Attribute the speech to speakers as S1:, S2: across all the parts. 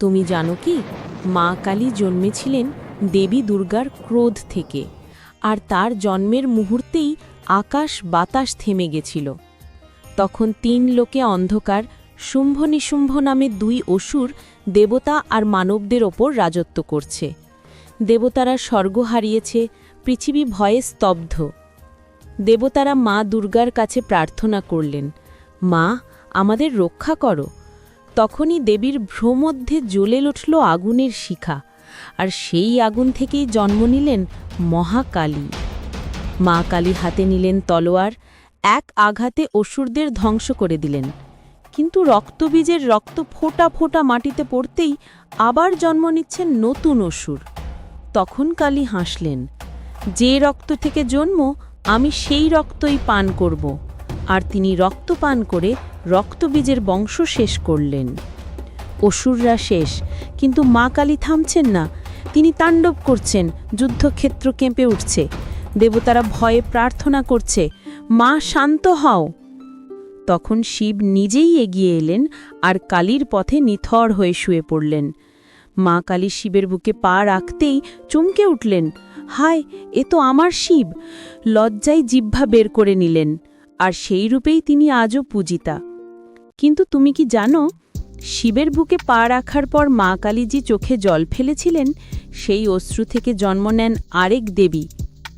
S1: তুমি জানো কি, মা কালী জন্মেছিলেন দেবী দুর্গার ক্রোধ থেকে, আর তার জন্মের মুহূর্তেই আকাশ বাতাস থেমে গেছিল। তখন ৩ লোকে অন্ধকার শুম্ভ নিশুম্ভ নামে ২ অসুর দেবতা আর মানবদের ওপর রাজত্ব করছে। দেবতারা স্বর্গ হারিয়েছে, পৃথিবী ভয়ে স্তব্ধ। দেবতারা মা দুর্গার কাছে প্রার্থনা করলেন, মা, আমাদের রক্ষা করো। তখনই দেবীর ভ্রমধ্যে জ্বলে উঠল আগুনের শিখা, আর সেই আগুন থেকেই জন্ম নিলেন মহাকালী। মা কালী হাতে নিলেন তলোয়ার, এক আঘাতে অসুরদের ধ্বংস করে দিলেন। কিন্তু রক্তবীজের রক্ত ফোঁটা ফোঁটা মাটিতে পড়তেই আবার জন্ম নিচ্ছেন নতুন অসুর। তখন কালী হাসলেন, যে রক্ত থেকে জন্ম আমি সেই রক্তই পান করব। আর তিনি রক্ত পান করে রক্তবীজের বংশ শেষ করলেন। অসুররা শেষ, কিন্তু মা কালী থামছেন না। তিনি তাণ্ডব করছেন, যুদ্ধক্ষেত্র কেঁপে উঠছে। দেবতারা ভয়ে প্রার্থনা করছে, মা শান্ত হও। তখন শিব নিজেই এগিয়ে এলেন আর কালীর পথে নিথর হয়ে শুয়ে পড়লেন। মা কালী শিবের বুকে পা রাখতেই চমকে উঠলেন, হায়, এ তো আমার শিব! লজ্জায় জিহ্বা বের করে নিলেন, আর সেই রূপেই তিনি আজও পূজিতা। কিন্তু তুমি কি জানো, শিবের বুকে পা রাখার পর মা কালীজি চোখে জল ফেলেছিলেন, সেই অশ্রু থেকে জন্ম নেন আরেক দেবী।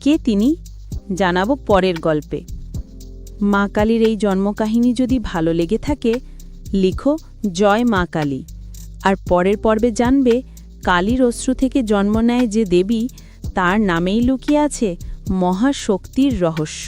S1: কে তিনি, জানাবো পরের গল্পে। মা কালীর এই জন্মকাহিনী যদি ভালো লেগে থাকে, লিখো জয় মা কালী। আর পরের পর্বে জানবে কালীর অশ্রু থেকে জন্ম নেয় যে দেবী, তার নামেই লুকিয়ে আছে মহাশক্তির রহস্য।